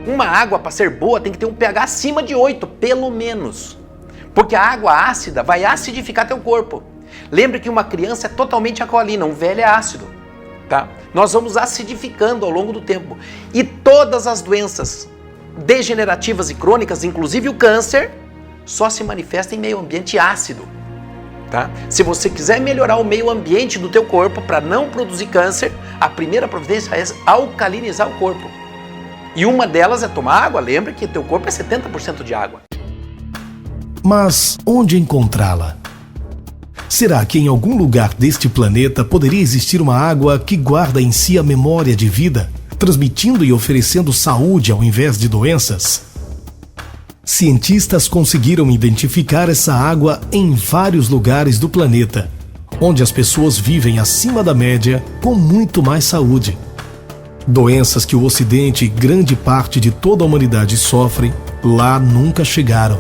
Uma água, para ser boa, tem que ter um pH acima de 8, pelo menos. Porque a água ácida vai acidificar teu corpo. Lembre que uma criança é totalmente alcalina, um velho é ácido. Tá? Nós vamos acidificando ao longo do tempo. E todas as doenças degenerativas e crônicas, inclusive o câncer, só se manifesta em meio ambiente ácido. Tá? Se você quiser melhorar o meio ambiente do teu corpo para não produzir câncer, a primeira providência é alcalinizar o corpo. E uma delas é tomar água. Lembra que teu corpo é 70% de água. Mas onde encontrá-la? Será que em algum lugar deste planeta poderia existir uma água que guarda em si a memória de vida, transmitindo e oferecendo saúde ao invés de doenças? Cientistas conseguiram identificar essa água em vários lugares do planeta, onde as pessoas vivem acima da média com muito mais saúde. Doenças que o Ocidente e grande parte de toda a humanidade sofrem, lá nunca chegaram.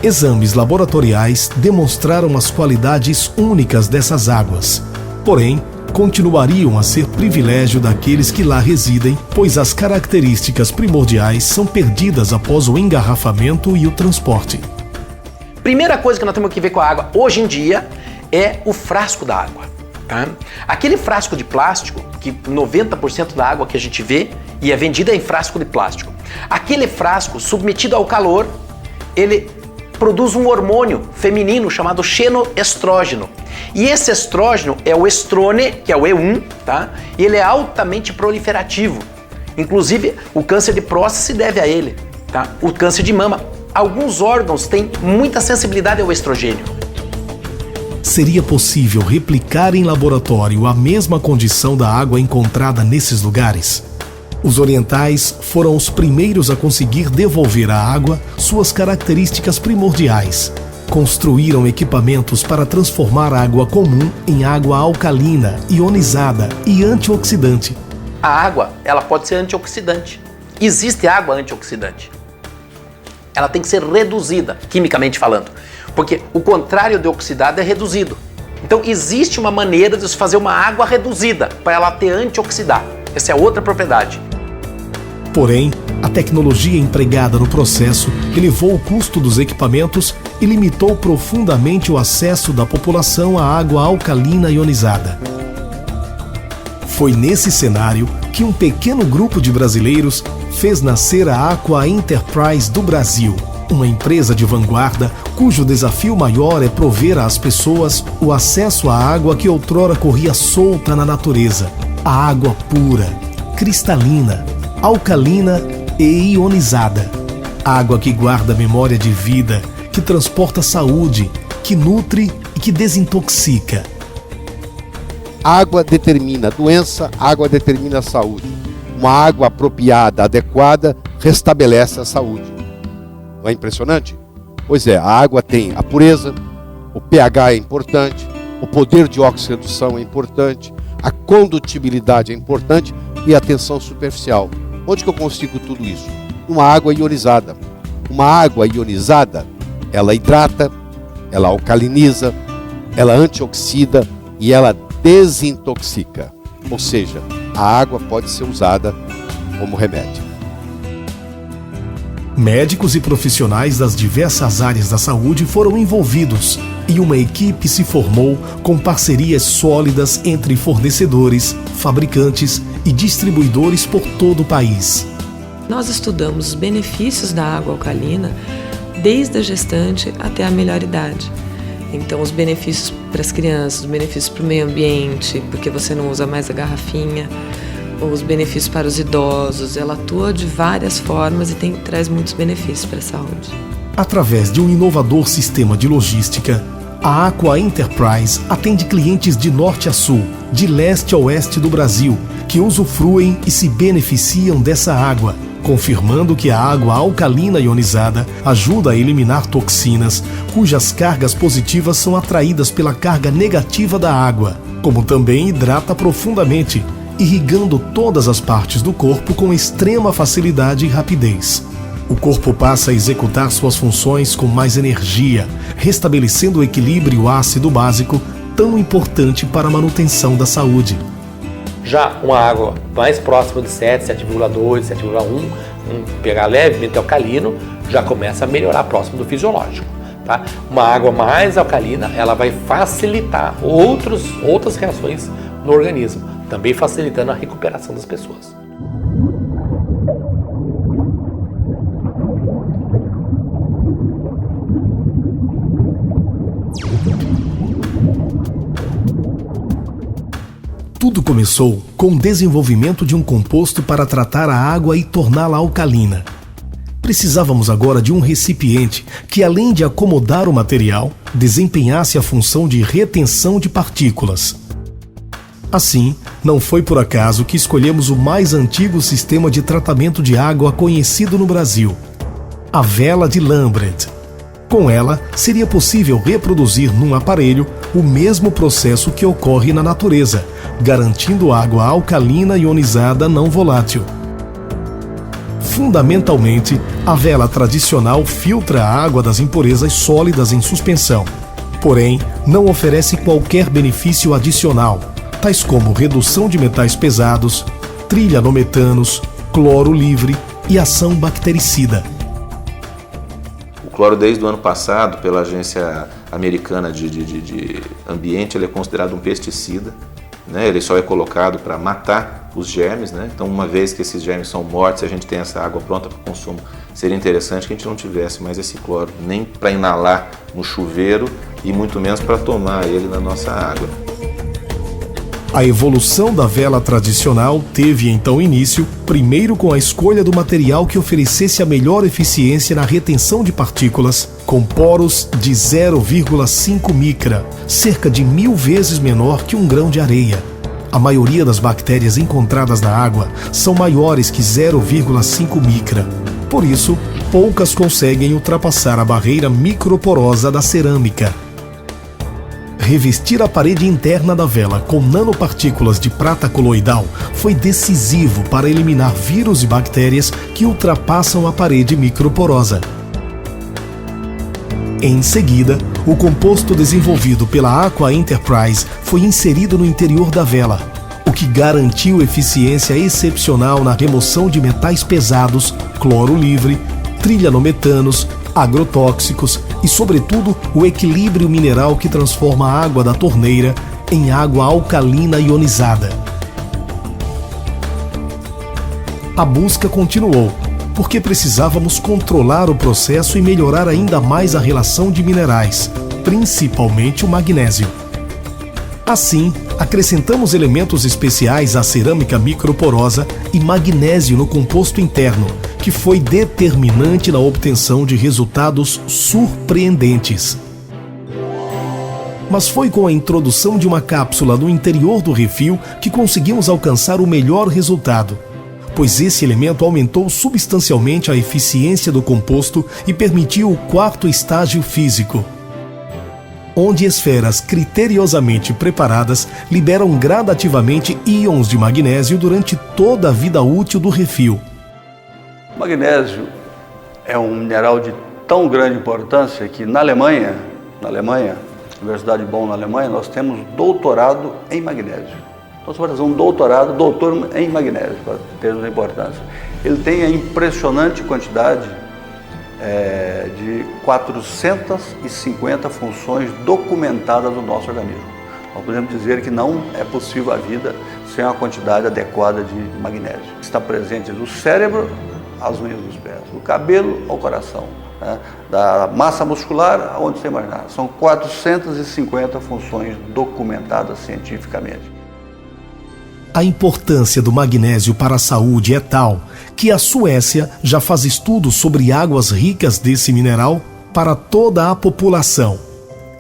Exames laboratoriais demonstraram as qualidades únicas dessas águas, porém, continuariam a ser privilégio daqueles que lá residem, pois as características primordiais são perdidas após o engarrafamento e o transporte. Primeira coisa que nós temos que ver com a água hoje em dia é o frasco da água. Tá? Aquele frasco de plástico, que 90% da água que a gente vê e é vendida em frasco de plástico. Aquele frasco submetido ao calor, ele produz um hormônio feminino chamado xenoestrógeno. E esse estrógeno é o estrone, que é o E1, tá? E ele é altamente proliferativo. Inclusive, o câncer de próstata se deve a ele, tá? O câncer de mama. Alguns órgãos têm muita sensibilidade ao estrogênio. Seria possível replicar em laboratório a mesma condição da água encontrada nesses lugares? Os orientais foram os primeiros a conseguir devolver à água suas características primordiais. Construíram equipamentos para transformar a água comum em água alcalina, ionizada e antioxidante. A água, ela pode ser antioxidante. Existe água antioxidante. Ela tem que ser reduzida, quimicamente falando. Porque o contrário de oxidado é reduzido. Então existe uma maneira de se fazer uma água reduzida para ela ter antioxidar. Essa é outra propriedade. Porém, a tecnologia empregada no processo elevou o custo dos equipamentos e limitou profundamente o acesso da população à água alcalina ionizada. Foi nesse cenário que um pequeno grupo de brasileiros fez nascer a Aqua Enterprise do Brasil, uma empresa de vanguarda cujo desafio maior é prover às pessoas o acesso à água que outrora corria solta na natureza. A água pura, cristalina, alcalina e ionizada. Água que guarda memória de vida, que transporta saúde, que nutre e que desintoxica. Água determina a doença, água determina a saúde. Uma água apropriada, adequada, restabelece a saúde. Não é impressionante? Pois é, a água tem a pureza, o pH é importante, o poder de oxirredução é importante, a condutibilidade é importante e a tensão superficial. Onde que eu consigo tudo isso? Uma água ionizada. Uma água ionizada, ela hidrata, ela alcaliniza, ela antioxida e ela desintoxica. Ou seja, a água pode ser usada como remédio. Médicos e profissionais das diversas áreas da saúde foram envolvidos e uma equipe se formou com parcerias sólidas entre fornecedores, fabricantes e distribuidores por todo o país. Nós estudamos os benefícios da água alcalina desde a gestante até a melhor idade. Então, os benefícios para as crianças, os benefícios para o meio ambiente, porque você não usa mais a garrafinha, os benefícios para os idosos, ela atua de várias formas e traz muitos benefícios para a saúde. Através de um inovador sistema de logística, a Aqua Enterprise atende clientes de norte a sul, de leste a oeste do Brasil, que usufruem e se beneficiam dessa água, confirmando que a água alcalina ionizada ajuda a eliminar toxinas, cujas cargas positivas são atraídas pela carga negativa da água, como também hidrata profundamente, irrigando todas as partes do corpo com extrema facilidade e rapidez. O corpo passa a executar suas funções com mais energia, restabelecendo o equilíbrio ácido básico tão importante para a manutenção da saúde. Já uma água mais próxima de 7, 7,2, 7,1, um pH levemente alcalino, já começa a melhorar próximo do fisiológico. Tá? Uma água mais alcalina, ela vai facilitar outras reações no organismo, também facilitando a recuperação das pessoas. Tudo começou com o desenvolvimento de um composto para tratar a água e torná-la alcalina. Precisávamos agora de um recipiente que, além de acomodar o material, desempenhasse a função de retenção de partículas. Assim, não foi por acaso que escolhemos o mais antigo sistema de tratamento de água conhecido no Brasil, a vela de Lambret. Com ela, seria possível reproduzir num aparelho o mesmo processo que ocorre na natureza, garantindo água alcalina ionizada não volátil. Fundamentalmente, a vela tradicional filtra a água das impurezas sólidas em suspensão, porém, não oferece qualquer benefício adicional, tais como redução de metais pesados, trilhanometanos, cloro livre e ação bactericida. O cloro, desde o ano passado, pela Agência Americana de Ambiente, ele é considerado um pesticida, né? Ele só é colocado para matar os germes, né? Então, uma vez que esses germes são mortos, a gente tem essa água pronta para o consumo, seria interessante que a gente não tivesse mais esse cloro, nem para inalar no chuveiro e muito menos para tomar ele na nossa água. A evolução da vela tradicional teve então início, primeiro com a escolha do material que oferecesse a melhor eficiência na retenção de partículas, com poros de 0,5 micra, cerca de 1000 vezes menor que um grão de areia. A maioria das bactérias encontradas na água são maiores que 0,5 micra. Por isso, poucas conseguem ultrapassar a barreira microporosa da cerâmica. Revestir a parede interna da vela com nanopartículas de prata coloidal foi decisivo para eliminar vírus e bactérias que ultrapassam a parede microporosa. Em seguida, o composto desenvolvido pela Aqua Enterprise foi inserido no interior da vela, o que garantiu eficiência excepcional na remoção de metais pesados, cloro livre, trilhanometanos, agrotóxicos e, sobretudo, o equilíbrio mineral que transforma a água da torneira em água alcalina ionizada. A busca continuou, porque precisávamos controlar o processo e melhorar ainda mais a relação de minerais, principalmente o magnésio. Assim, acrescentamos elementos especiais à cerâmica microporosa e magnésio no composto interno, que foi determinante na obtenção de resultados surpreendentes. Mas foi com a introdução de uma cápsula no interior do refil que conseguimos alcançar o melhor resultado, pois esse elemento aumentou substancialmente a eficiência do composto e permitiu o quarto estágio físico, onde esferas criteriosamente preparadas liberam gradativamente íons de magnésio durante toda a vida útil do refil. O magnésio é um mineral de tão grande importância que na Alemanha, Universidade de Bonn na Alemanha, nós temos doutorado em magnésio. Então você vai fazer um doutor em magnésio, para termos a importância. Ele tem a impressionante quantidade de 450 funções documentadas no nosso organismo. Nós podemos dizer que não é possível a vida sem uma quantidade adequada de magnésio. Está presente do cérebro às unhas dos pés, do cabelo ao coração, né? Da massa muscular aonde você imaginar. São 450 funções documentadas cientificamente. A importância do magnésio para a saúde é tal que a Suécia já faz estudos sobre águas ricas desse mineral para toda a população.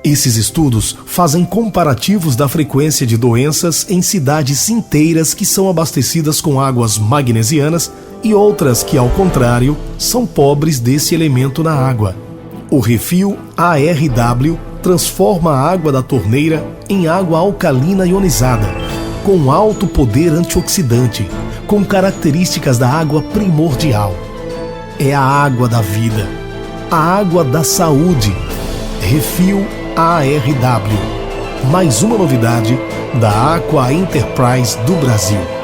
Esses estudos fazem comparativos da frequência de doenças em cidades inteiras que são abastecidas com águas magnesianas e outras que, ao contrário, são pobres desse elemento na água. O refil ARW transforma a água da torneira em água alcalina ionizada, com alto poder antioxidante, com características da água primordial. É a água da vida, a água da saúde. Refil ARW. Mais uma novidade da Aqua Enterprise do Brasil.